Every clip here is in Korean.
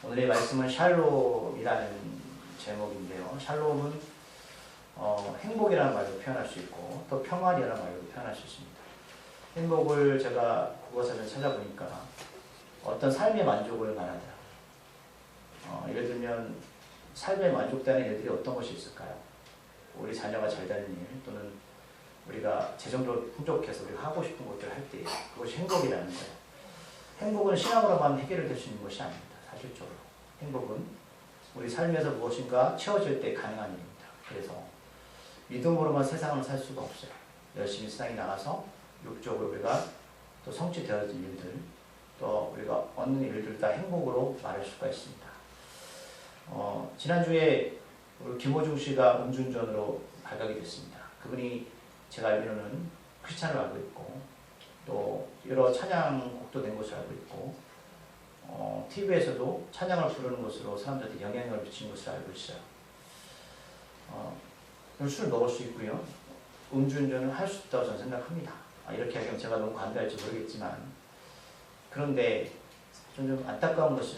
오늘의 말씀은 샬롬이라는 제목인데요. 샬롬은 행복이라는 말로 표현할 수 있고 또 평안이라는 말로 표현할 수 있습니다. 행복을 제가 국어사전을 찾아보니까 어떤 삶의 만족을 말하더라고요. 예를 들면 삶에 만족되는 일들이 어떤 것이 있을까요? 우리 자녀가 잘 되는 일, 또는 우리가 재정적으로 풍족해서 우리가 하고 싶은 것들을 할 때 그것이 행복이라는 거예요. 행복은 신앙으로만 해결될 수 있는 것이 아닙니다. 사실적으로 행복은 우리 삶에서 무엇인가 채워질 때 가능한 일입니다. 그래서 믿음으로만 세상을 살 수가 없어요. 열심히 세상에 나가서 육적으로 우리가 또 성취되어진 일들, 또 우리가 얻는 일들 다 행복으로 말할 수가 있습니다. 지난주에 우리 김호중 씨가 음주운전으로 발각이 됐습니다. 그분이 제가 알기로는 크리스찬을 알고 있고 또 여러 찬양곡도 낸 것을 알고 있고 TV에서도 찬양을 부르는 것으로 사람들한테 영향을 미친 것을 알고 있어요. 술을 먹을 수 있고요. 음주운전을 할 수 있다고 저는 생각합니다. 이렇게 하면 제가 너무 관대할지 모르겠지만, 그런데 좀 안타까운 것은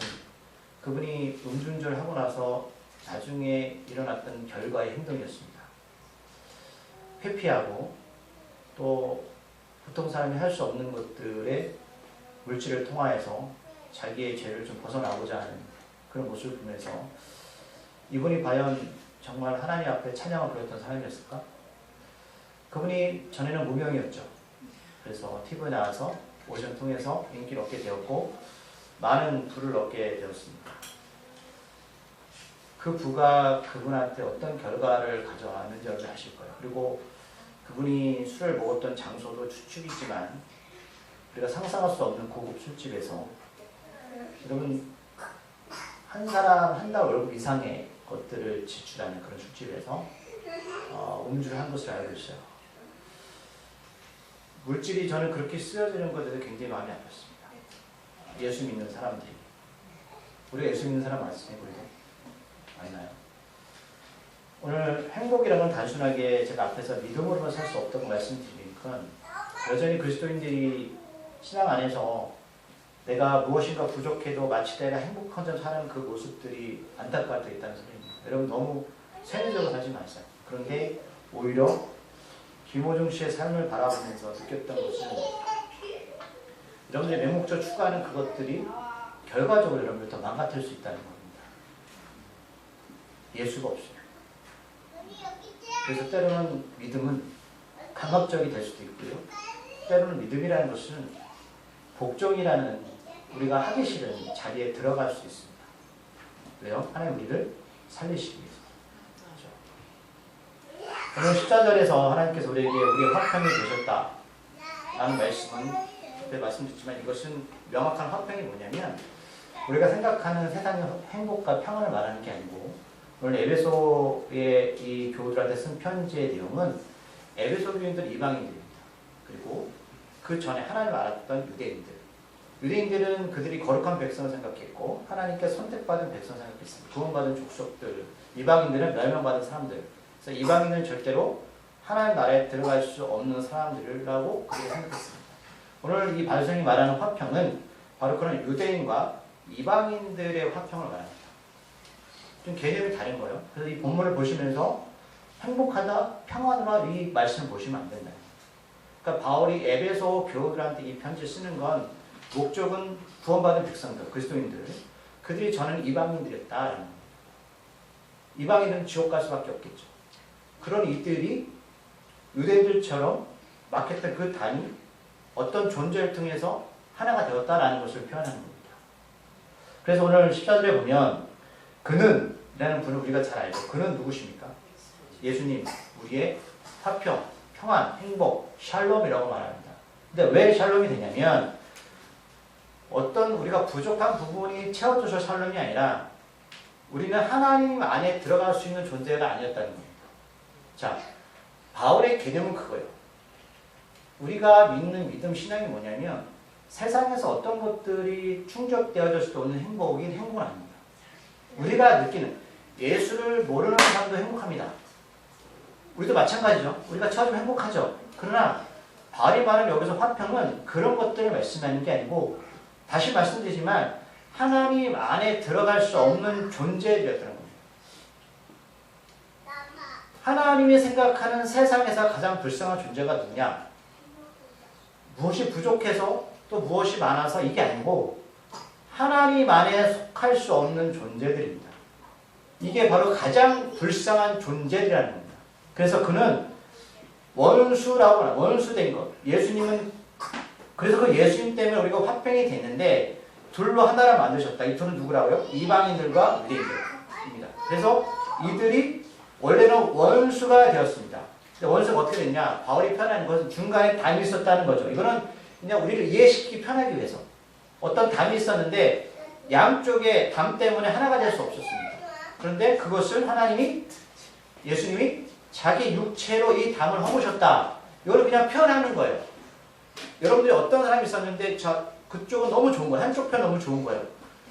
그분이 음주운전을 하고 나서 나중에 일어났던 결과의 행동이었습니다. 회피하고 또 보통 사람이 할 수 없는 것들의 물질을 통하여서 자기의 죄를 좀 벗어나고자 하는 그런 모습을 보면서 이분이 과연 정말 하나님 앞에 찬양을 부렸던 사람이었을까? 그분이 전에는 무명이었죠. 그래서 TV에 나와서 오디션 통해서 인기를 얻게 되었고 많은 부를 얻게 되었습니다. 그 부가 그분한테 어떤 결과를 가져왔는지 여러분 아실 거예요. 그리고 그분이 술을 먹었던 장소도 추측이지만 우리가 상상할 수 없는 고급 술집에서 여러분 한 사람 한 달 월급 이상의 것들을 지출하는 그런 술집에서 음주를 한 것을 알고 있어요. 물질이 저는 그렇게 쓰여지는 것에 대해서 굉장히 마음이 아팠습니다. 예수 믿는 사람들이. 우리가 예수 믿는 사람 맞습니까? 우리도? 아니나요? 오늘 행복이라는 건 단순하게 제가 앞에서 믿음으로만 살 수 없다고 말씀드리니까 여전히 그리스도인들이 신앙 안에서 내가 무엇인가 부족해도 마치 내가 행복한 점 사는 그 모습들이 안타까울 때 있다는 소리입니다. 여러분 너무 세뇌적으로 하지 마세요. 그런데 오히려 김호중 씨의 삶을 바라보면서 느꼈던 것은 여러분들이 맹목적으로 추구하는 그것들이 결과적으로 여러분들 더 망가뜨릴 수 있다는 겁니다. 예수가 없어요. 그래서 때로는 믿음은 강압적이 될 수도 있고요. 때로는 믿음이라는 것은 복종이라는 우리가 하기 싫은 자리에 들어갈 수 있습니다. 왜요? 하나님 우리를 살리시기 위해서. 그렇죠? 오늘 14절에서 하나님께서 우리에게 우리의 화평이 되셨다라는 말씀은 그때 말씀드렸지만 이것은 명확한 화평이 뭐냐면 우리가 생각하는 세상의 행복과 평안을 말하는 게 아니고 오늘 에베소의 이 교우들한테 쓴 편지의 내용은 에베소 교인들 이방인들입니다. 그리고 그 전에 하나님을 알았던 유대인들. 유대인들은 그들이 거룩한 백성을 생각했고 하나님께 선택받은 백성을 생각했습니다. 구원받은 족속들. 이방인들은 멸망받은 사람들. 그래서 이방인은 절대로 하나님 나라에 들어갈 수 없는 사람들이라고 그렇게 생각했습니다. 오늘 이 발성이 말하는 화평은 바로 그런 유대인과 이방인들의 화평을 말합니다. 좀 개념이 다른 거예요. 그래서 이 본문을 보시면서 행복하다, 평안하다 이 말씀을 보시면 안 된다. 그러니까 바울이 에베소 교우들한테 이 편지를 쓰는 건 목적은 구원받은 백성들, 그리스도인들, 그들이 저는 이방인들이었다라는 겁니다. 이방인은 지옥 갈 수밖에 없겠죠. 그런 이들이 유대인들처럼 막혔던 그 단이 어떤 존재를 통해서 하나가 되었다라는 것을 표현하는 겁니다. 그래서 오늘 14절에 보면 그는 라는 분을 우리가 잘 알죠. 그는 누구십니까? 예수님, 우리의 화평, 평안, 행복, 샬롬이라고 말합니다. 근데 왜 샬롬이 되냐면 어떤 우리가 부족한 부분이 채워져서 샬롬이 아니라 우리는 하나님 안에 들어갈 수 있는 존재가 아니었다는 겁니다. 자, 바울의 개념은 그거예요. 우리가 믿는 믿음 신앙이 뭐냐면 세상에서 어떤 것들이 충족되어졌을 때 오는 행복은 아닙니다. 우리가 느끼는 예수를 모르는 사람도 행복합니다. 우리도 마찬가지죠. 우리가 처음에 행복하죠. 그러나 바울이 말하는 여기서 화평은 그런 것들을 말씀하는 게 아니고 다시 말씀드리지만 하나님 안에 들어갈 수 없는 존재들이었다는 겁니다. 하나님이 생각하는 세상에서 가장 불쌍한 존재가 누구냐? 무엇이 부족해서 또 무엇이 많아서 이게 아니고 하나님 안에 속할 수 없는 존재들입니다. 이게 바로 가장 불쌍한 존재들이라는 겁니다. 그래서 그는 원수라고 하나, 원수된 것. 예수님은 그래서 그 예수님 때문에 우리가 화평이 됐는데 둘로 하나를 만드셨다. 이 둘은 누구라고요? 이방인들과 유대인들입니다. 그래서 이들이 원래는 원수가 되었습니다. 근데 원수가 어떻게 됐냐? 바울이 표현하는 것은 중간에 담이 있었다는 거죠. 이거는 그냥 우리를 이해시키기 편하기 위해서 어떤 담이 있었는데 양쪽에 담 때문에 하나가 될 수 없었습니다. 그런데 그것을 하나님이 예수님이 자기 육체로 이 담을 허무셨다. 이걸 그냥 표현하는 거예요. 여러분들이 어떤 사람이 있었는데 그쪽은 너무 좋은 거예요. 한쪽 편 너무 좋은 거예요.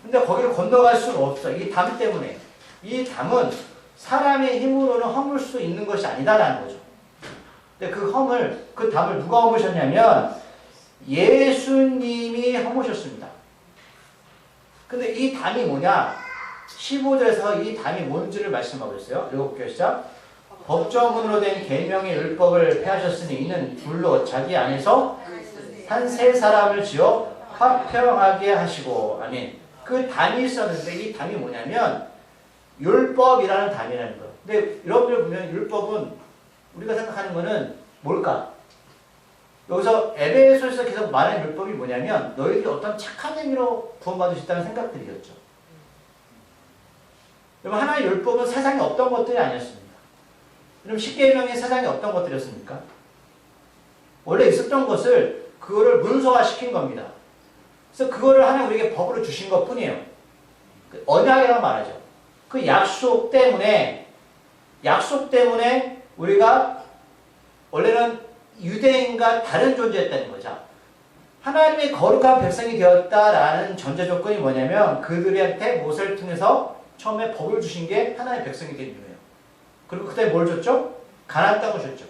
근데 거기를 건너갈 수는 없어. 이 담 때문에. 이 담은 사람의 힘으로는 허물 수 있는 것이 아니다라는 거죠. 근데 그 담을 누가 허무셨냐면 예수님이 허무셨습니다. 근데 이 담이 뭐냐? 15절에서 이 담이 뭔지를 말씀하고 있어요. 읽어볼게요. 시작. 법조문으로 된 계명의 율법을 폐하셨으니 이는 불로 자기 안에서 한 세 사람을 지어 화평하게 하시고. 아멘. 그 담이 있었는데 이 담이 뭐냐면 율법이라는 담이라는 거예요. 근데 여러분들 보면 율법은 우리가 생각하는 거는 뭘까? 여기서 에베소에서 계속 말하는 율법이 뭐냐면 너희들이 어떤 착한 행위로 구원받을 수 있다는 생각들이었죠. 여러분 하나의 율법은 세상에 없던 것들이 아니었습니다. 그럼 십계명이 세상에 없던 것들이었습니까? 원래 있었던 것을 그거를 문서화시킨 겁니다. 그래서 그거를 하나님 우리에게 법으로 주신 것 뿐이에요. 언약이라고 말하죠. 그 약속 때문에 우리가 원래는 유대인과 다른 존재였다는 거죠. 하나님의 거룩한 백성이 되었다라는 전제 조건이 뭐냐면 그들한테 모세를 통해서 처음에 법을 주신 게 하나님의 백성이 된 이유예요. 그리고 그때 뭘 줬죠? 가나안 땅을 줬죠.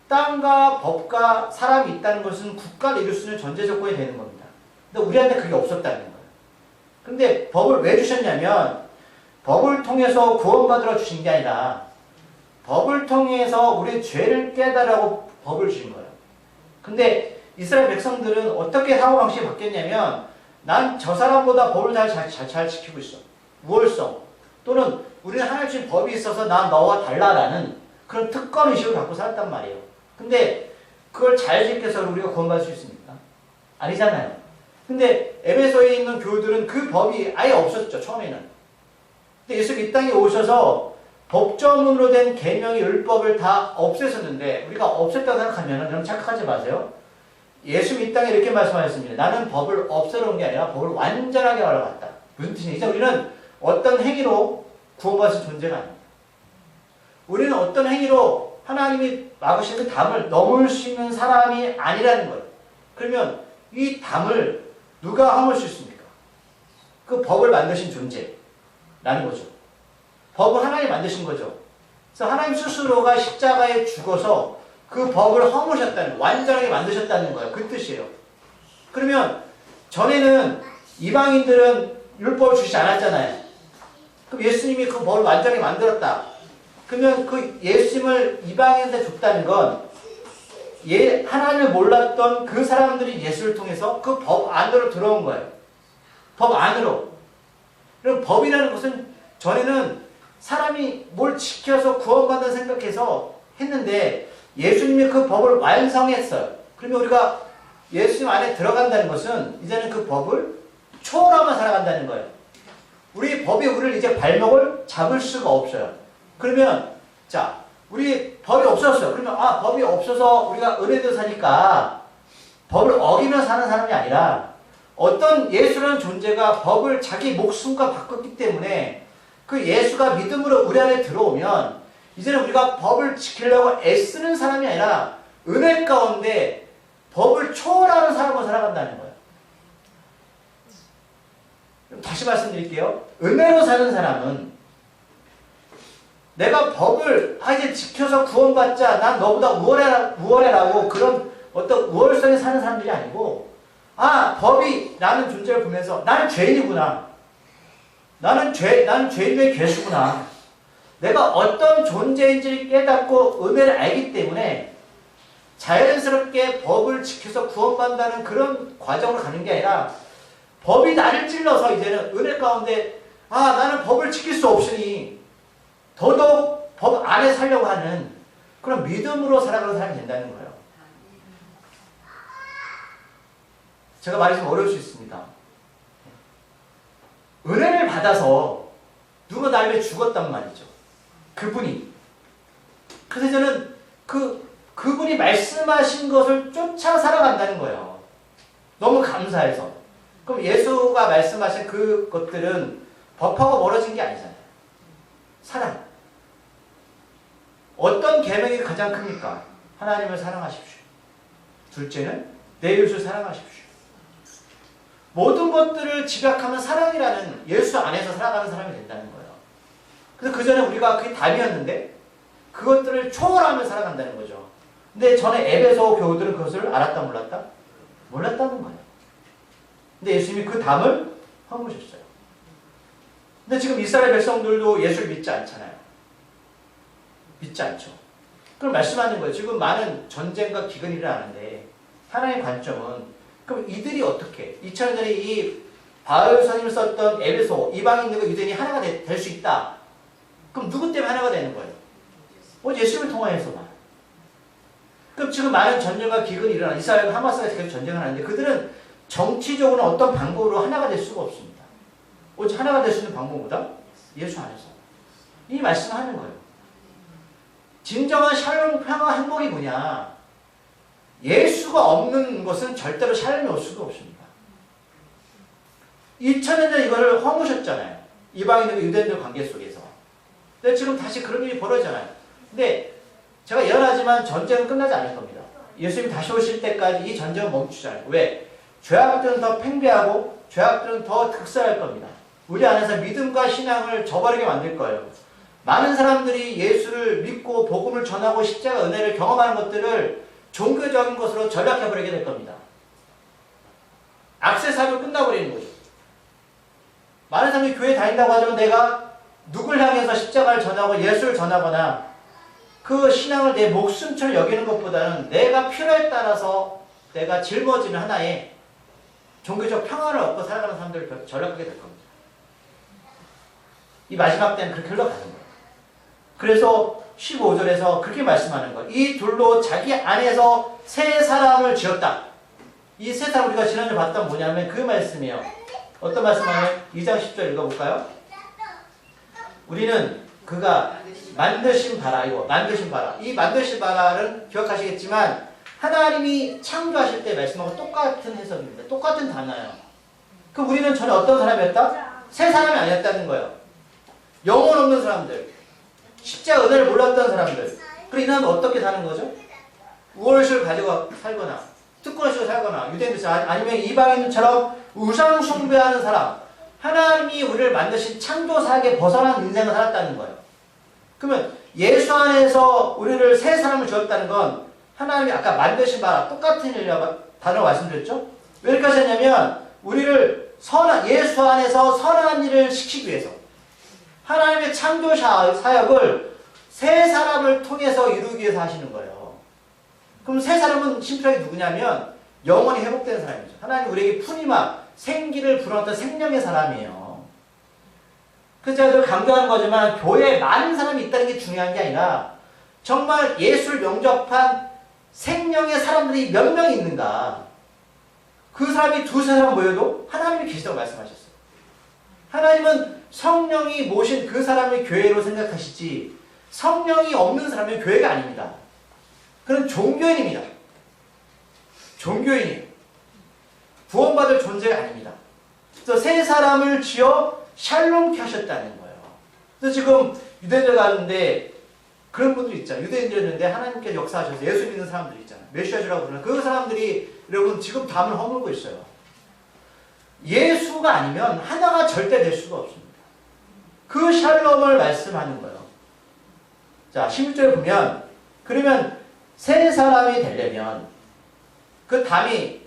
땅과 법과 사람이 있다는 것은 국가를 이룰 수 있는 전제 조건이 되는 겁니다. 근데 우리한테 그게 없었다는 거예요. 근데 법을 왜 주셨냐면 법을 통해서 구원받으러 주신 게 아니라 법을 통해서 우리의 죄를 깨달으라고 법을 주신 거예요. 근데 이스라엘 백성들은 어떻게 사고방식이 바뀌었냐면 난 저 사람보다 법을 잘 지키고 있어. 우월성 또는 우리는 하나님 주신 법이 있어서 난 너와 달라라는 그런 특권의식을 갖고 살았단 말이에요. 근데 그걸 잘 지켜서 우리가 구원받을 수 있습니까? 아니잖아요. 근데 에베소에 있는 교우들은 그 법이 아예 없었죠. 처음에는. 근데 예수님이 이 땅에 오셔서 법조문으로 된 계명의 율법을 다 없애셨는데 우리가 없앴다고 생각하면 여러분 착각하지 마세요. 예수님이 이 땅에 이렇게 말씀하셨습니다. 나는 법을 없애러 온 게 아니라 법을 완전하게 하러 왔다. 무슨 뜻이냐? 우리는 어떤 행위로 구원받을 존재가 아닙니다. 우리는 어떤 행위로 하나님이 막으신 그 담을 넘을 수 있는 사람이 아니라는 거예요. 그러면 이 담을 누가 허물 수 있습니까? 그 법을 만드신 존재라는 거죠. 법은 하나님이 만드신 거죠. 그래서 하나님 스스로가 십자가에 죽어서 그 법을 허무셨다는, 완전하게 만드셨다는 거예요. 그 뜻이에요. 그러면 전에는 이방인들은 율법을 주시지 않았잖아요. 그럼 예수님이 그 법을 완전히 만들었다. 그러면 그 예수님을 이방인한테 줬다는 건 하나님을 몰랐던 그 사람들이 예수를 통해서 그 법 안으로 들어온 거예요. 법 안으로. 그럼 법이라는 것은 전에는 사람이 뭘 지켜서 구원받는 생각해서 했는데 예수님이 그 법을 완성했어요. 그러면 우리가 예수님 안에 들어간다는 것은 이제는 그 법을 초월하며 살아간다는 거예요. 우리 법이 우리를 이제 발목을 잡을 수가 없어요. 그러면 자, 우리 법이 없었어요. 그러면 법이 없어서 우리가 은혜도 사니까 법을 어기며 사는 사람이 아니라 어떤 예수라는 존재가 법을 자기 목숨과 바꿨기 때문에 그 예수가 믿음으로 우리 안에 들어오면 이제는 우리가 법을 지키려고 애쓰는 사람이 아니라 은혜 가운데 법을 초월하는 사람으로 살아간다는 거예요. 다시 말씀드릴게요. 은혜로 사는 사람은 내가 법을 이제 지켜서 구원받자, 난 너보다 우월해라고 그런 어떤 우월성에 사는 사람들이 아니고, 법이 나는 존재를 보면서 나는 죄인이구나. 나는 죄인의 괴수구나. 내가 어떤 존재인지를 깨닫고 은혜를 알기 때문에 자연스럽게 법을 지켜서 구원받는다는 그런 과정으로 가는 게 아니라 법이 나를 찔러서 이제는 은혜 가운데 나는 법을 지킬 수 없으니 더더욱 법 안에 살려고 하는 그런 믿음으로 살아가는 사람이 된다는 거예요. 제가 말이 좀 어려울 수 있습니다. 은혜를 받아서 누가 나를 위해 죽었단 말이죠. 그분이. 그래서 저는 그분이 말씀하신 것을 쫓아 살아간다는 거예요. 너무 감사해서. 그럼 예수가 말씀하신 그것들은 법하고 멀어진 게 아니잖아요. 사랑. 어떤 계명이 가장 큽니까? 하나님을 사랑하십시오. 둘째는 내 이웃을 사랑하십시오. 모든 것들을 집약하면 사랑이라는 예수 안에서 살아가는 사람이 된다는 거예요. 그래서 그 전에 우리가 그게 답이었는데 그것들을 초월하며 살아간다는 거죠. 근데 전에 에베소 교우들은 그것을 알았다 몰랐다? 몰랐다는 거예요. 근데 예수님이 그 담을 허무셨어요. 근데 지금 이스라엘 백성들도 예수를 믿지 않잖아요. 믿지 않죠. 그럼 말씀하는 거예요. 지금 많은 전쟁과 기근이 일어나는데 하나님의 관점은 그럼 이들이 어떻게 2000년 전에 이 바울 선임을 썼던 에베소 이방인들과 유대인이 하나가 될 수 있다. 그럼 누구 때문에 하나가 되는 거예요? 예수님을 통하여서만. 그럼 지금 많은 전쟁과 기근이 일어나 이스라엘과 하마스가 계속 전쟁을 하는데 그들은 정치적으로는 어떤 방법으로 하나가 될 수가 없습니다. 오직 하나가 될 수 있는 방법보다 예수 안에서. 이 말씀을 하는 거예요. 진정한 샬롬, 평화, 행복이 뭐냐? 예수가 없는 것은 절대로 샬롬이 올 수가 없습니다. 2000년 전에 이걸 허무셨잖아요. 이방인들과 유대인들 관계 속에서. 근데 지금 다시 그런 일이 벌어지잖아요. 근데 제가 예언하지만 전쟁은 끝나지 않을 겁니다. 예수님이 다시 오실 때까지 이 전쟁은 멈추지 않아요. 왜? 죄악들은 더 팽배하고 죄악들은 더 득세할 겁니다. 우리 안에서 믿음과 신앙을 저버리게 만들 거예요. 많은 사람들이 예수를 믿고 복음을 전하고 십자가 은혜를 경험하는 것들을 종교적인 것으로 전락해버리게 될 겁니다. 액세서리로 끝나버리는 거죠. 많은 사람들이 교회 다닌다고 하지만 내가 누굴 향해서 십자가를 전하고 예수를 전하거나 그 신앙을 내 목숨처럼 여기는 것보다는 내가 필요에 따라서 내가 짊어지는 하나의 종교적 평화를 얻고 살아가는 사람들을 전락하게 될 겁니다. 이 마지막 때는 그렇게 흘러가는 거예요. 그래서 15절에서 그렇게 말씀하는 거예요. 이 둘로 자기 안에서 새 사람을 지었다. 이 새 사람 우리가 지난주에 봤던 뭐냐면 그 말씀이에요. 어떤 말씀하면 2장 10절 읽어볼까요? 우리는 그가 만드신 바라, 이거 만드신 바라. 이 만드신 바라는 기억하시겠지만 하나님이 창조하실 때 말씀하고 똑같은 해석입니다. 똑같은 단어예요. 그럼 우리는 전에 어떤 사람이었다? 새 사람이 아니었다는 거예요. 영혼 없는 사람들, 십자가 은혜를 몰랐던 사람들. 그리고 이 사람은 어떻게 사는 거죠? 우월의식을 가지고 살거나 특권의식을 살거나 유대인들 아니면 이방인들처럼 우상 숭배하는 사람. 하나님이 우리를 만드신 창조사에게 벗어난 인생을 살았다는 거예요. 그러면 예수 안에서 우리를 새 사람을 주었다는 건 하나님이 아까 만드신 바라 똑같은 단어 말씀드렸죠? 왜 이렇게 하셨냐면 우리를 예수 안에서 선한 일을 시키기 위해서 하나님의 창조 사역을 새 사람을 통해서 이루기 위해서 하시는 거예요. 그럼 새 사람은 심플하게 누구냐면 영원히 회복된 사람이죠. 하나님 우리에게 푸니마 생기를 불어넣던 생명의 사람이에요. 그래서 제가 늘 강조하는 거지만 교회에 많은 사람이 있다는 게 중요한 게 아니라 정말 예수를 영접한 생명의 사람들이 몇 명이 있는가. 그 사람이 두세 사람 모여도 하나님이 계시다고 말씀하셨어요. 하나님은 성령이 모신 그 사람을 교회로 생각하시지 성령이 없는 사람은 교회가 아닙니다. 그는 종교인입니다. 종교인이에요. 구원받을 존재가 아닙니다. 그래서 새 사람을 지어 샬롬케 하셨다는 거예요. 그래서 지금 유대인들 가는데 그런 분들 있잖아요. 유대인들이었는데 하나님께서 역사하셔서 예수 믿는 사람들 있잖아요. 메시아주라고 부르는 그 사람들이 여러분 지금 담을 허물고 있어요. 예수가 아니면 하나가 절대 될 수가 없습니다. 그 샬롬을 말씀하는 거예요. 자, 11절에 보면 그러면 새 사람이 되려면 그 담을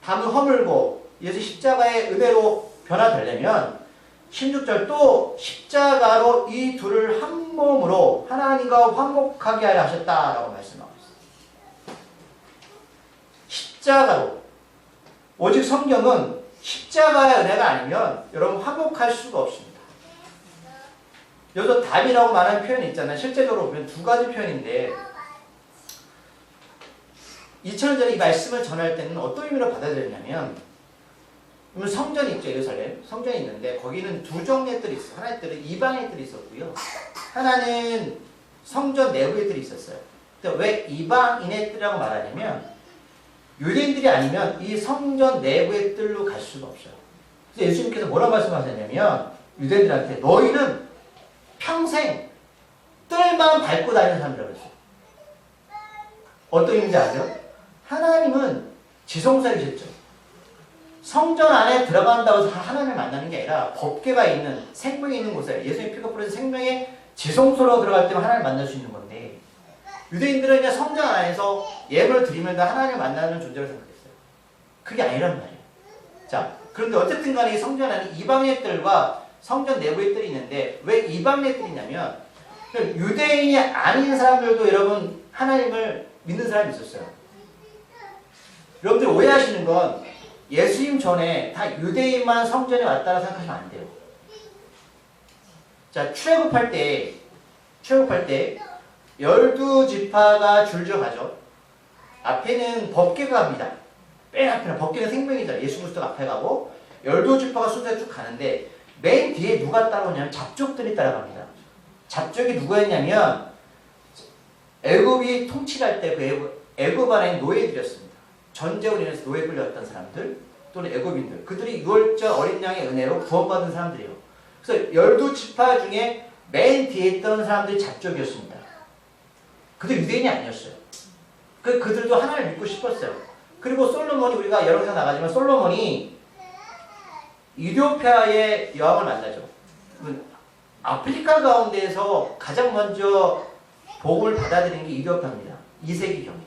허물고 예수 십자가의 은혜로 변화되려면 16절 또 십자가로 이 둘을 한 몸으로 하나님과 화목하게 하려 하셨다라고 말씀하고 있어요. 십자가로. 오직 성경은 십자가의 은혜가 아니면 여러분 화목할 수가 없습니다. 여기서 답이라고 말하는 표현이 있잖아요. 실제적으로 보면 두 가지 표현인데 2000년 전에 이 말씀을 전할 때는 어떤 의미로 받아들였냐면 성전이 있죠. 예루살렘 성전이 있는데 거기는 두 종류의 뜰이 있어요. 하나의 뜰은 이방의 뜰이 있었고요. 하나는 성전 내부의 뜰이 있었어요. 근데 왜 이방인의 뜰이라고 말하냐면 유대인들이 아니면 이 성전 내부의 뜰로 갈 수가 없어요. 그래서 예수님께서 뭐라고 말씀하셨냐면 유대인들한테 너희는 평생 뜰만 밟고 다니는 사람이라고 했어요. 어떤 의미인지 아세요? 하나님은 지성소이셨죠. 성전 안에 들어간다고 해서 하나님을 만나는 게 아니라 법궤가 있는 생명이 있는 곳에 예수님 피가 뿌려서 생명의 지성소로 들어갈 때만 하나님을 만날 수 있는 건데 유대인들은 그냥 성전 안에서 예물을 드리면서 하나님을 만나는 존재로 생각했어요. 그게 아니란 말이에요. 자, 그런데 어쨌든 간에 이 성전 안에 이방의 뜰과 성전 내부의 뜰이 있는데 왜 이방의 뜰이냐면 유대인이 아닌 사람들도 여러분 하나님을 믿는 사람이 있었어요. 여러분들 오해하시는 건 예수님 전에 다 유대인만 성전에 왔다고 생각하시면 안 돼요. 자, 출애굽할 때 12지파가 줄줄 가죠. 앞에는 법궤가 갑니다. 맨 앞에는 법궤는 생명이잖아요. 예수 그리스도가 앞에 가고 12지파가 순서에 쭉 가는데 맨 뒤에 누가 따라오냐면 잡족들이 따라갑니다. 잡족이 누구였냐면 애굽이 통치할 때 그 애굽 안에 노예들이었습니다. 전쟁으로 인해서 노예 끌려왔던 사람들 또는 애굽인들 그들이 6월절 어린 양의 은혜로 구원받은 사람들이에요. 그래서 12지파 중에 맨 뒤에 있던 사람들이 잡족이었습니다. 그들 유대인이 아니었어요. 그들도 하나님을 믿고 싶었어요. 그리고 솔로몬이 우리가 여러 개 나가지만 솔로몬이 이디오피아의 여왕을 만나죠. 아프리카 가운데에서 가장 먼저 복음을 받아들인 게 이디오피아입니다. 2세기경에.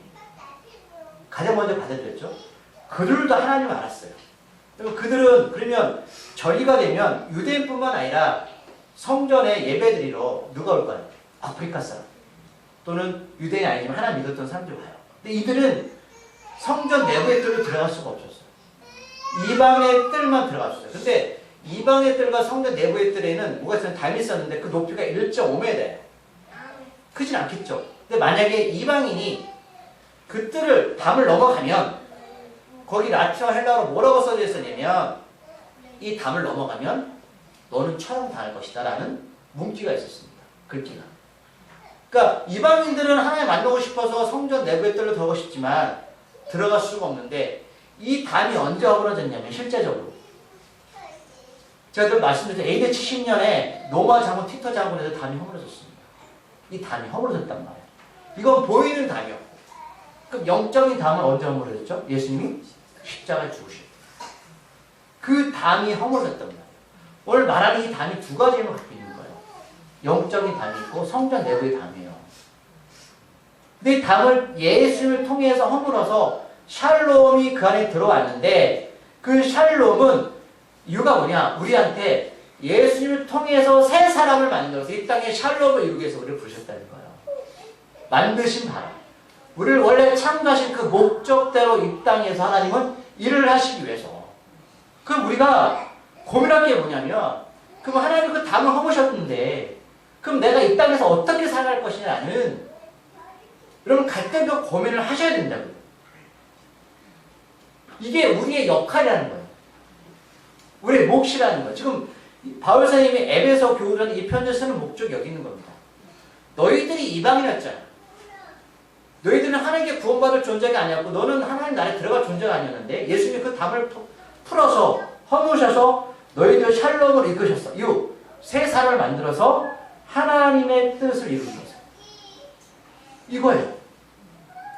가장 먼저 받아들였죠. 그들도 하나님을 알았어요. 그들은 그러면 절기가 되면 유대인뿐만 아니라 성전에 예배드리러 누가 올까요? 아프리카 사람 또는 유대인이 아니지만 하나님 믿었던 사람들이 와요. 근데 이들은 성전 내부의 뜰로 들어갈 수가 없었어요. 이방의 뜰만 들어갔어요. 근데 이방의 뜰과 성전 내부의 뜰에는 뭐가 있었는데 담이 있었는데 그 높이가 1.5m예요. 크진 않겠죠. 근데 만약에 이방인이 그 뜰을 담을 넘어가면 거기 라틴어 헬라어로 뭐라고 써져 있었냐면 이 담을 넘어가면 너는 처형당할 것이다 라는 문구가 있었습니다. 글귀가. 그러니까 이방인들은 하나님 만나고 싶어서 성전 내부의 뜰로 들어가고 싶지만 들어갈 수가 없는데 이 담이 언제 허물어졌냐면 실제적으로 제가 늘 말씀드렸죠. AD 70년에 로마 장군 티터 장군에서 담이 허물어졌습니다. 이 담이 허물어졌단 말이에요. 이건 보이는 담이었고 그럼 영적인 담은 언제 허물어졌죠? 예수님이 십자가에 죽으셨고 그 담이 허물어졌단 말이에요. 오늘 말하는 이 담이 두 가지 힘을 갖고 있는 거예요. 영적인 담이 있고 성전 내부의 담이에요. 근데 이 담을 예수님을 통해서 허물어서 샬롬이 그 안에 들어왔는데 그 샬롬은 이유가 뭐냐? 우리한테 예수님을 통해서 새 사람을 만들어서 이 땅에 샬롬을 이루기 위해서 우리를 부르셨다는 거예요. 만드신 바람. 우리를 원래 창조하신 그 목적대로 이 땅에서 하나님은 일을 하시기 위해서. 그럼 우리가 고민할 게 뭐냐면 그럼 하나님 그 담을 허무셨는데 그럼 내가 이 땅에서 어떻게 살아갈 것이냐는 여러분 갈등과 고민을 하셔야 된다고요. 이게 우리의 역할이라는 거예요. 우리의 몫이라는 거예요. 지금 바울 선생님이 에베소 교우들한테 이 편지를 쓰는 목적이 여기 있는 겁니다. 너희들이 이방인이었잖아. 너희들은 하나님께 구원받을 존재가 아니었고 너는 하나님 나라에 들어갈 존재가 아니었는데 예수님이 그 담을 풀어서 허무셔서 너희들 샬롬을 이끄셨어. 새 사람을 만들어서 하나님의 뜻을 이루기 위해서. 이거예요.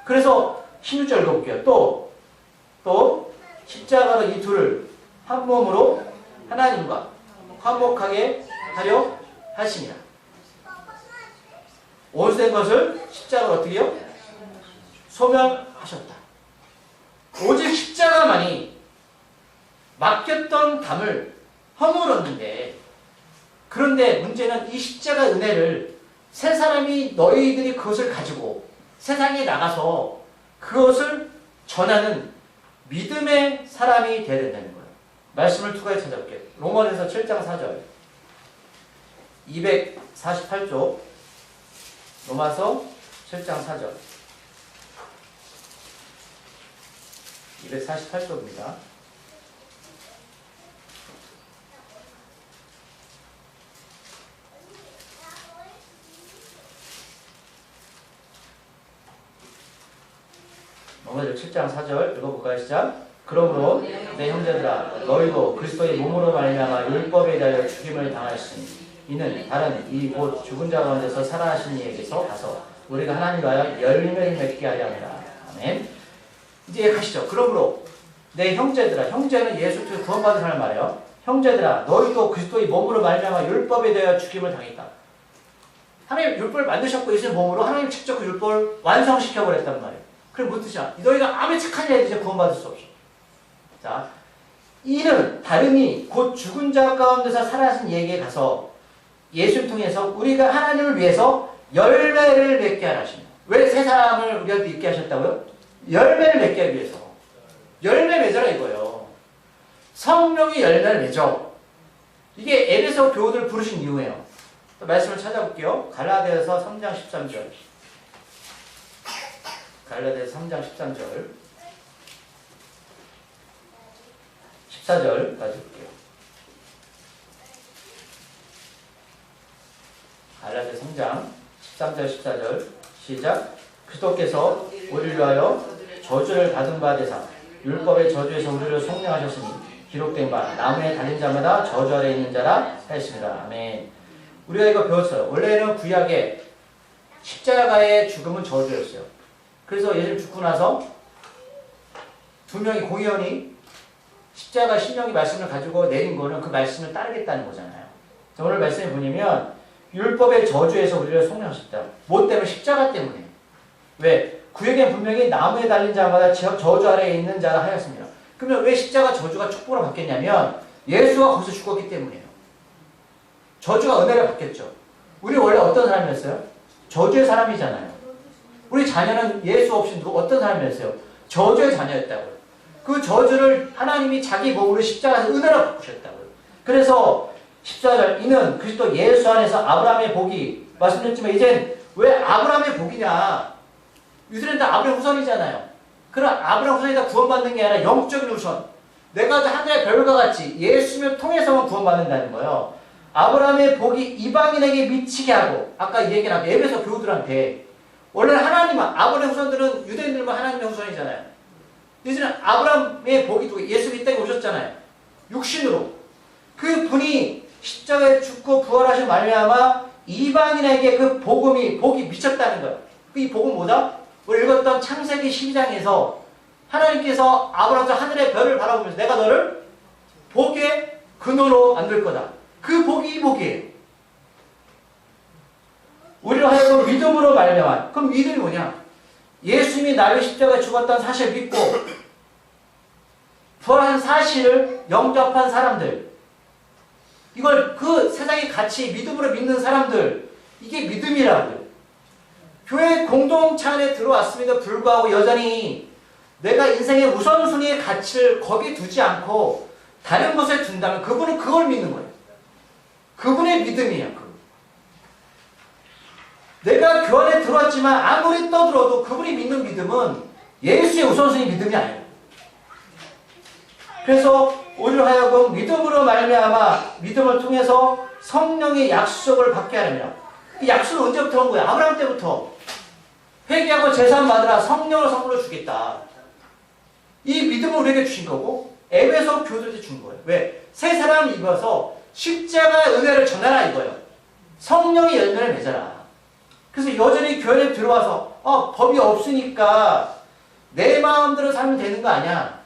그래서 16절 읽어볼게요. 또 십자가로 이 둘을 한 몸으로 하나님과 화목하게 하려 하시니라. 원수된 것을 십자가로 어떻게 해요? 소멸하셨다. 오직 십자가만이 담을 허물었는데, 그런데 문제는 이 십자가 은혜를 세 사람이 너희들이 그것을 가지고 세상에 나가서 그것을 전하는 믿음의 사람이 되어야 된다는 거예요. 말씀을 두 가지 찾아볼게요. 로마서 7장 4절 248쪽 로마서 7장 4절 248쪽입니다. 로마서 7장 4절 읽어볼까요? 시작. 그러므로 내 형제들아 너희도 그리스도의 몸으로 말미암아 율법에 대하여 죽임을 당하였으니 이는 다른 이 곧 죽은 자 가운데서 살아나신 이에게서 가서 우리가 하나님과 열매를 맺게 하려 함이라. 아멘. 이제 가시죠. 그러므로 내 형제들아, 형제는 예수 그리스도 구원받은 사람 말이에요. 형제들아 너희도 그리스도의 몸으로 말미암아 율법에 대하여 죽임을 당했다. 하나님 율법을 만드셨고 예수의 몸으로 하나님 직접 그 율법을 완성시켜 버렸단 말이에요. 그럼 무슨 뜻이야? 너희가 아무리 착한 자도 이제 구원받을 수 없어. 자, 이는 다름이 곧 죽은 자 가운데서 살아나신 이에게 가서 예수를 통해서 우리가 하나님을 위해서 열매를 맺게 하십니다. 왜 세 사람을 우리가 있게 하셨다고요? 열매를 맺게 하기 위해서. 열매 맺어라 이거예요. 성령이 열매를 맺어. 이게 에베소 교우들 부르신 이유예요. 또 말씀을 찾아볼게요. 갈라디아서 3장 13절. 갈라디아서 3장 13절 14절까지 볼게요. 갈라디아서 3장 13절 14절 시작. 그리스도께서 우리를 위하여 저주를 받은 바 되사 율법의 저주에서 우리를 속량하셨으니 기록된 바 나무에 달린 자마다 저주 아래 있는 자라 하였습니다. 아멘. 우리가 이거 배웠어요. 원래는 구약에 십자가의 죽음은 저주였어요. 그래서 예수님 죽고 나서 두 명이 공의원이 십자가 신령의 말씀을 가지고 내린 거는 그 말씀을 따르겠다는 거잖아요. 오늘 말씀에 보시면 율법의 저주에서 우리를 속량하셨다. 뭐 때문에? 십자가 때문에. 왜? 구약에 분명히 나무에 달린 자마다 저주 아래에 있는 자라 하였습니다. 그러면 왜 십자가 저주가 축복으로 바뀌었냐면 예수가 거기서 죽었기 때문이에요. 저주가 은혜로 바뀌었죠. 우리 원래 어떤 사람이었어요? 저주의 사람이잖아요. 우리 자녀는 예수 없이 어떤 사람이었어요? 저주의 자녀였다고요. 그 저주를 하나님이 자기 몸으로 십자가에서 은혜로 바꾸셨다고요. 그래서 14절 이는 그리스도 예수 안에서 아브라함의 복이 말씀드렸지만 이젠 왜 아브라함의 복이냐? 유대인은 다 아브라함 후손이잖아요. 그럼 아브라함 후손이 다 구원받는 게 아니라 영적인 후손. 내가 하늘의 별과 같이 예수님을 통해서만 구원받는다는 거예요. 아브라함의 복이 이방인에게 미치게 하고 아까 이 얘기는 에베소 교우들한테 원래는 하나님은 아브라함 후손들은 유대인들만 하나님의 후손이잖아요. 이제는 아브라함의 복이 누구? 예수 이 땅에 오셨잖아요. 육신으로. 그 분이 십자가에 죽고 부활하신 말미암아 이방인에게 그 복이 미쳤다는 거예요. 이 복은 뭐다? 우리 읽었던 창세기 12장에서 하나님께서 아브라함과 하늘의 별을 바라보면서 내가 너를 복의 근원으로 만들 거다. 그 복이 이 복이에요. 우리로 하여금 믿음으로 말미암아. 그럼 믿음이 뭐냐? 예수님이 나를 십자가에 죽었다는 사실을 믿고 부활한 사실을 영접한 사람들, 이걸 그 세상의 가치 믿음으로 믿는 사람들, 이게 믿음이라고요. 교회 공동체 안에 들어왔음에도 불구하고 여전히 내가 인생의 우선순위의 가치를 거기에 두지 않고 다른 곳에 둔다면 그분은 그걸 믿는 거예요. 그분의 믿음이에요. 내가 교회 안에 들어왔지만 아무리 떠들어도 그분이 믿는 믿음은 예수의 우선순위 믿음이 아니에요. 그래서 우리로 하여금 믿음으로 말미암아 믿음을 통해서 성령의 약속을 받게 하려면 이 약속은 언제부터 온 거야? 아브라함 때부터. 회개하고 제사함 받으라 성령을 선물로 주겠다. 이 믿음을 우리에게 주신 거고 에베소 교도들한테 준 거예요. 왜? 새 사람을 입어서 십자가의 은혜를 전하라 이거예요. 성령의 열매를 맺어라. 그래서 여전히 교회에 들어와서 법이 없으니까 내 마음대로 살면 되는 거 아니야.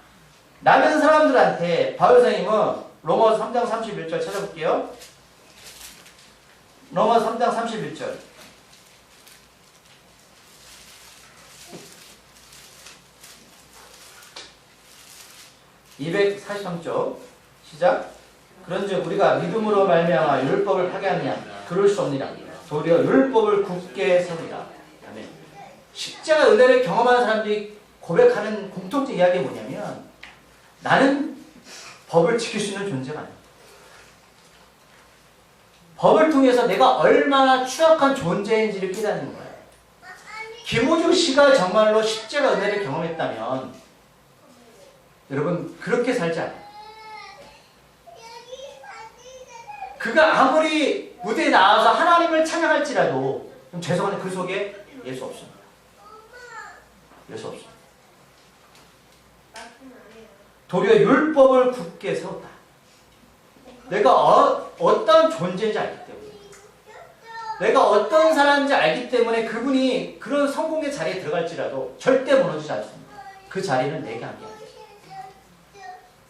라는 사람들한테 바울 선생님은 로마서 3장 31절 찾아볼게요. 로마서 3장 31절 243쪽 시작. 그런즉 우리가 믿음으로 말미암아 율법을 파괴하느냐? 그럴 수 없느냐? 도리어 율법을 굳게 세우리라. 아멘. 십자가 은혜를 경험하는 사람들이 고백하는 공통적 이야기가 뭐냐면 나는 법을 지킬 수 있는 존재가 아니다. 법을 통해서 내가 얼마나 추악한 존재인지를 깨닫는 거예요. 김호중 씨가 정말로 십자가 은혜를 경험했다면 여러분 그렇게 살지 않아요. 그가 아무리 무대에 나와서 하나님을 찬양할지라도 좀 죄송한데 그 속에 예수 없습니다. 예수 없습니다. 도리어 율법을 굳게 세웠다. 내가 어떤 존재인지 알기 때문에 내가 어떤 사람인지 알기 때문에 그분이 그런 성공의 자리에 들어갈지라도 절대 무너지지 않습니다. 그 자리는 내게 한 게 아니에요.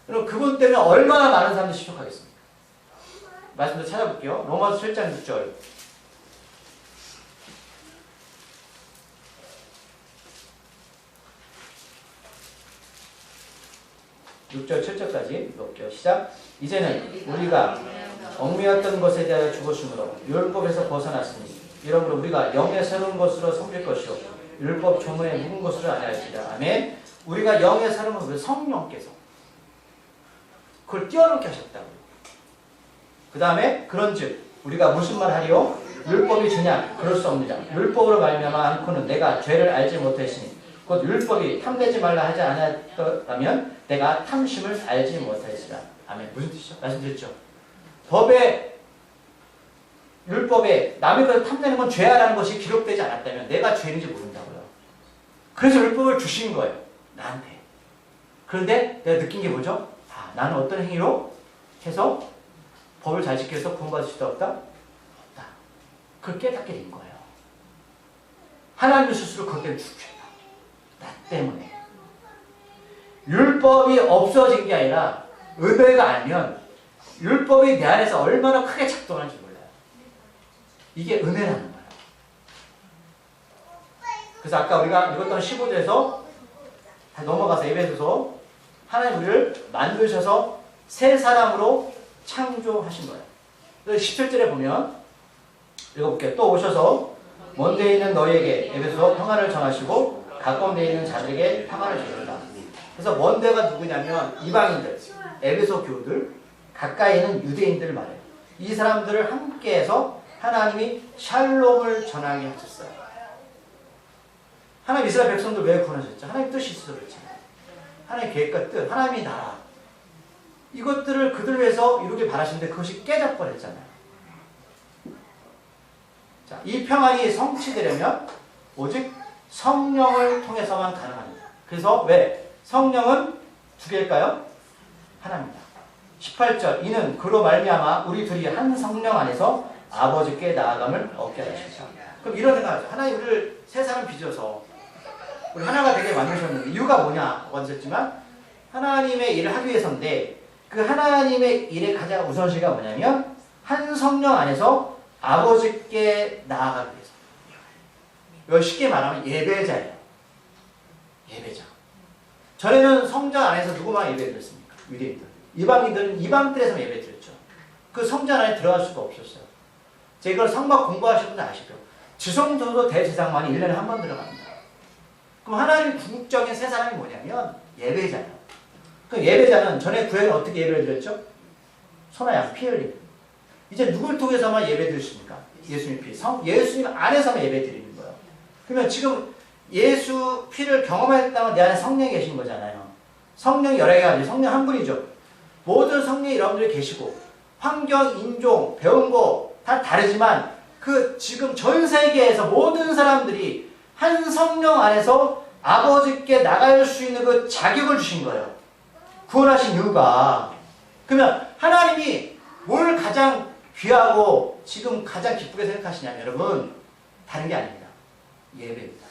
그럼 그분 때문에 얼마나 많은 사람들이 실족하겠습니까? 말씀도 찾아볼게요. 로마서 7장 6절. (6절) 7절까지 읽어볼게요. 시작. 이제는 우리가 얽매였던 것에 대하여 죽었으므로 율법에서 벗어났으니 이러므로 우리가 영의 새로운 것으로 섬길 것이요 율법 조문에 묵은 것으로 아니할지라. 아멘. 우리가 영의 새로운 것을 성령께서 그걸 뛰어넘게 하셨다고요. 그 다음에 그런즉 우리가 무슨 말 하리요? 율법이 주냐? 그럴 수 없느냐? 율법으로 말미암아 않고는 내가 죄를 알지 못했으니 곧 율법이 탐내지 말라 하지 않았다면 내가 탐심을 알지 못하였으라. 아멘. 무슨 뜻이죠? 말씀드렸죠. 율법에 남의 것을 탐내는 건 죄야라는 것이 기록되지 않았다면 내가 죄인지 모른다고요. 그래서 율법을 주신 거예요. 나한테. 그런데 내가 느낀 게 뭐죠? 나는 어떤 행위로 해서 법을 잘 지켜서 구원받을 수도 없다? 없다. 그걸 깨닫게 된 거예요. 하나님 스스로 그것 때문에 죽겠다. 나 때문에. 율법이 없어진 게 아니라 은혜가 알면 율법이 내 안에서 얼마나 크게 작동하는지 몰라요. 이게 은혜라는 거예요. 그래서 아까 우리가 읽었던 15절에서 다 넘어가서 에베소서 하나님 우리를 만드셔서 새 사람으로 창조하신 거예요. 그래서 17절에 보면 읽어볼게요. 또 오셔서 먼 데 있는 너희에게 에베소 평안을 전하시고 가까운 데 있는 자들에게 평안을 주신다. 그래서 먼 데가 누구냐면 이방인들, 에베소 교우들, 가까이 있는 유대인들을 말해요. 이 사람들을 함께해서 하나님이 샬롬을 전하게 하셨어요. 하나님 이스라엘 백성들 왜 구원하셨죠? 하나님 뜻이 있어서 그렇잖아요. 하나님 계획과 뜻, 하나님의 나라 이것들을 그들 위해서 이루길 바라시는데 그것이 깨져버렸잖아요. 자, 이 평안이 성취되려면 오직 성령을 통해서만 가능합니다. 그래서 왜? 성령은 두 개일까요? 하나입니다. 18절 이는 그로 말미암아 우리 둘이 한 성령 안에서 아버지께 나아감을 얻게 하시다. 그럼 이런 생각하죠. 하나님 우리를 세 사람 빚어서 우리 하나가 되게 만드셨는데 이유가 뭐냐고 하셨지만 하나님의 일을 하기 위해서인데 그 하나님의 일의 가장 우선시가 뭐냐면 한 성령 안에서 아버지께 나아가기 위해서. 쉽게 말하면 예배자예요. 예배자. 전에는 성전 안에서 누구만 예배 드렸습니까? 유대인들. 이방인들은 이방들에서만 예배 드렸죠. 그 성전 안에 들어갈 수가 없었어요. 제가 이걸 성막 공부하시는 분들 아시죠? 지성소도 대제사장만이 1년에 한 번 들어갑니다. 그럼 하나님 궁극적인 세 사람이 뭐냐면 예배자예요. 그 예배자는 전에 구약은 어떻게 예배를 드렸죠? 소나 양 피 흘림. 이제 누굴 통해서만 예배 드리십니까? 예수님 피. 예수님 안에서만 예배 드리는 거예요. 그러면 지금 예수 피를 경험했다면 내 안에 성령이 계신 거잖아요. 성령이 여러 개가 아니죠. 성령 한 분이죠. 모든 성령이 여러분들이 계시고 환경, 인종, 배운 거 다 다르지만 그 지금 전 세계에서 모든 사람들이 한 성령 안에서 아버지께 나갈 수 있는 그 자격을 주신 거예요. 구원하신 이유가. 그러면 하나님이 뭘 가장 귀하고 지금 가장 기쁘게 생각하시냐면 여러분 다른 게 아닙니다. 예배입니다.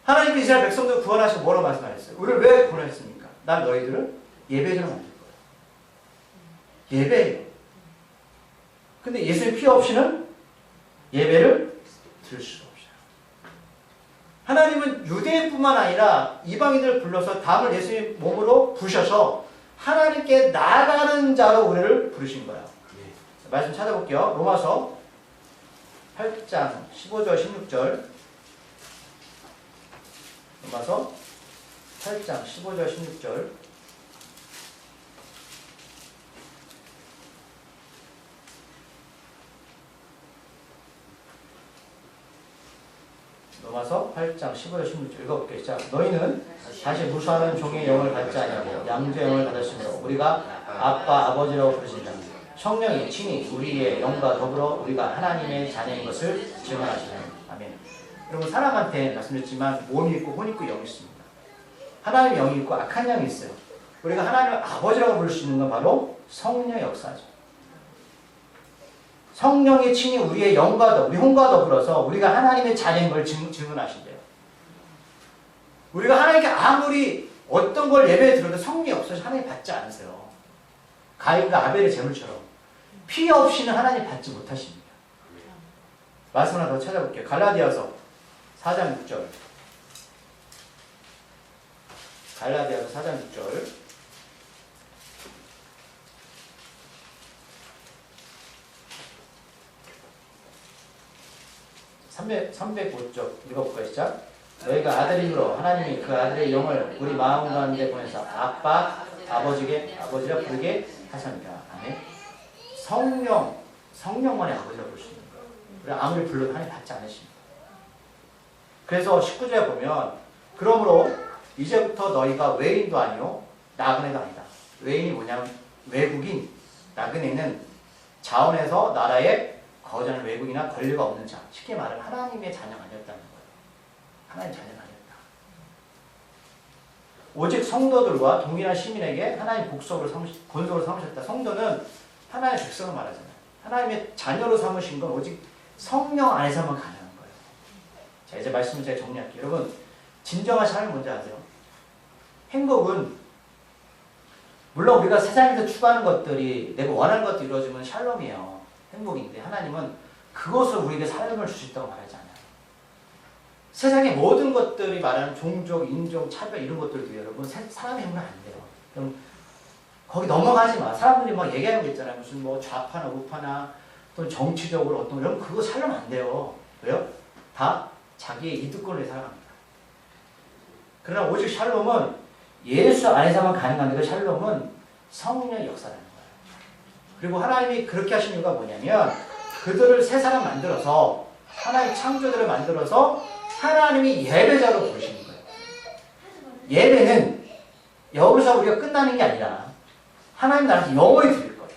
하나님께 이스라엘 백성들 구원하시고 뭐라고 말씀하셨어요? 우리를 왜 구원하셨습니까? 난 너희들을 예배자로 만들 거예요. 예배예요. 근데 예수의 피 없이는 예배를 드릴 수가 없어요. 하나님은 유대인뿐만 아니라 이방인들을 불러서 담을 예수님 몸으로 부셔서 하나님께 나가는 자로 우리를 부르신 거야. 말씀 찾아볼게요. 로마서 8장 15절 16절. 로마서 8장 15절 16절. 로마서 8장 15절 16절 읽어볼게요. 자, 너희는 다시 무수하는 종의 영을 받지 아니하고 양주의 영을 받았으므로 우리가 아빠 아버지라고 부르신다. 성령이 친히 우리의 영과 더불어 우리가 하나님의 자녀인 것을 증언하시네. 아멘. 여러분, 사람한테 말씀드렸지만 몸이 있고 혼이 있고 영이 있습니다. 하나님의 영이 있고 악한 영이 있어요. 우리가 하나님을 아버지라고 부를 수 있는 건 바로 성령의 역사죠. 성령이 친히 우리의 영과 우리 혼과 더불어서 우리가 하나님의 자녀인 걸 증언하신대요. 우리가 하나님께 아무리 어떤 걸 예배에 들어도 성령이 없어서 하나님 받지 않으세요. 가인과 아벨의 제물처럼 피 없이는 하나님 받지 못하십니다. 말씀 하나 더 찾아볼게요. 갈라디아서 4장 6절. 갈라디아서 4장 6절. 305쪽 읽어볼까요? 시작. 너희가 아들이므로 하나님이 그 아들의 영을 우리 마음 가운데 보내서 아빠, 아버지라 부르게 하십니다. 아멘. 성령만이 아버지라 부를 수 있는 거예요. 우리 아무리 불러도 하나님 받지 않으십니다. 그래서 19절에 보면 그러므로 이제부터 너희가 외인도 아니요 나그네도 아니다. 외인이 뭐냐면 외국인, 나그네는 자원에서 나라에 거저는 외국이나 권리가 없는 자. 쉽게 말하면 하나님의 자녀가 아니었다는 거예요. 하나님의 자녀가 아니었다. 오직 성도들과 동일한 시민에게 하나님 본속으로 삼으셨다. 성도는 하나님의 백성을 말하잖아요. 하나님의 자녀로 삼으신 건 오직 성령 안에서만 가능한 거예요. 자, 이제 말씀을 제가 정리할게요. 여러분, 진정한 삶이 뭔지 아세요? 행복은 물론 우리가 세상에서 추구하는 것들이 내가 원하는 것들이 이루어지면 샬롬이에요. 행복인데 하나님은 그것을 우리에게 삶을 주셨다고 말하지 않아요. 세상의 모든 것들이 말하는 종족, 인종, 차별 이런 것들도 여러분 사람의 행복은 안 돼요. 그럼 거기 넘어가지 마. 사람들이 막 얘기하는 거 있잖아요. 무슨 뭐 좌파나 우파나 또는 정치적으로 어떤 이런 그거 살면 안 돼요. 왜요? 다 자기의 이득권을 살아갑니다. 그러나 오직 샬롬은 예수 안에서만 가능한데 그 샬롬은 성령의 역사라는 거예요. 그리고 하나님이 그렇게 하신 이유가 뭐냐면 그들을 새 사람 만들어서 하나님 창조들을 만들어서 하나님이 예배자로 부르시는 거예요. 예배는 여기서 우리가 끝나는 게 아니라 하나님 나라에서 영원히 드릴 거예요.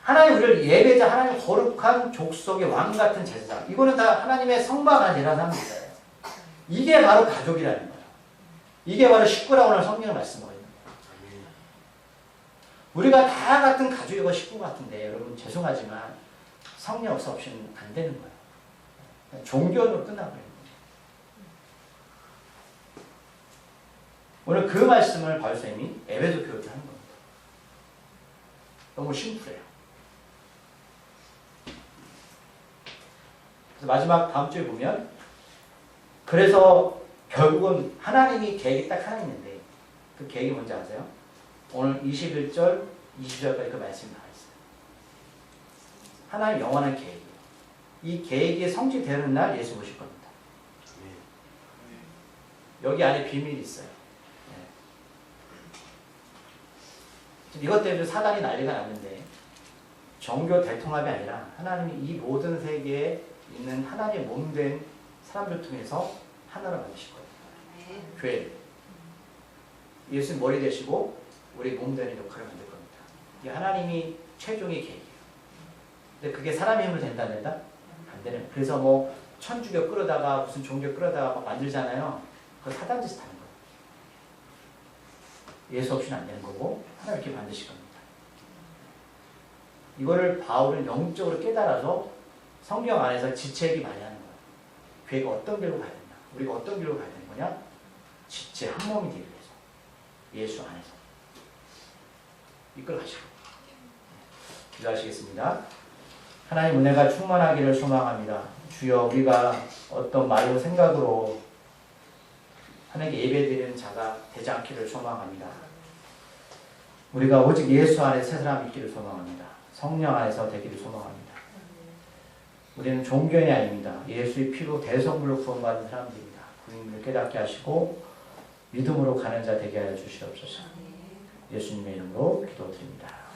하나님 우리를 예배자, 하나님 거룩한 족속의 왕 같은 제사장. 이거는 다 하나님의 성방한 제사장인 거예요. 이게 바로 가족이라는 거예요. 이게 바로 식구라고 하는 성경의 말씀하고 있는 거예요. 우리가 다 같은 가족이고 식구 같은데 여러분 죄송하지만 성령 역사 없이는 안 되는 거예요. 종교로 끝나버리는 거예요. 오늘 그 말씀을 바울쌤이 에베소 교회에 하는 겁니다. 너무 심플해요. 그래서 마지막 다음 주에 보면 그래서 결국은 하나님이 계획이 딱 하나 있는데 그 계획이 뭔지 아세요? 오늘 21절, 20절까지 그 말씀이 나와 있어요. 하나님 영원한 계획이에요. 이 계획이 성취되는 날 예수 오실 겁니다. 여기 안에 비밀이 있어요. 이것 때문에 사단이 난리가 났는데 종교 대통합이 아니라 하나님이 이 모든 세계에 있는 하나님의 몸된 사람들 통해서 하나로 만드실 거예요. 교회를. 예수님 머리 되시고 우리 몸 되는 역할을 만들 겁니다. 이게 하나님이 최종의 계획이에요. 근데 그게 사람의 힘으로 된다 안 된다? 안 되는 거예요. 그래서 뭐 천주교 끌어다가 무슨 종교 끌어다가 막 만들잖아요. 그거 사단 짓을 하는 거예요. 예수 없이는 안 되는 거고 하나님 이렇게 만드실 겁니다. 이거를 바울은 영적으로 깨달아서 성경 안에서 지체하기 많이 하는 거예요. 교회가 어떤 길로 가야 된다. 우리가 어떤 길로 가야 되는 거냐? 지체 한 몸이 되기 위해서 예수 안에서 이끌어 가시고 기도하시겠습니다. 하나님 은혜가 충만하기를 소망합니다. 주여 우리가 어떤 말로 생각으로 하나님께 예배드리는 자가 되지 않기를 소망합니다. 우리가 오직 예수 안에 새 사람 있기를 소망합니다. 성령 안에서 되기를 소망합니다. 우리는 종교인이 아닙니다. 예수의 피로 대성물로 구원받은 사람들입니다. 그 의미를 깨닫게 하시고 믿음으로 가는 자 되게 하여 주시옵소서. 예수님의 이름으로 기도드립니다.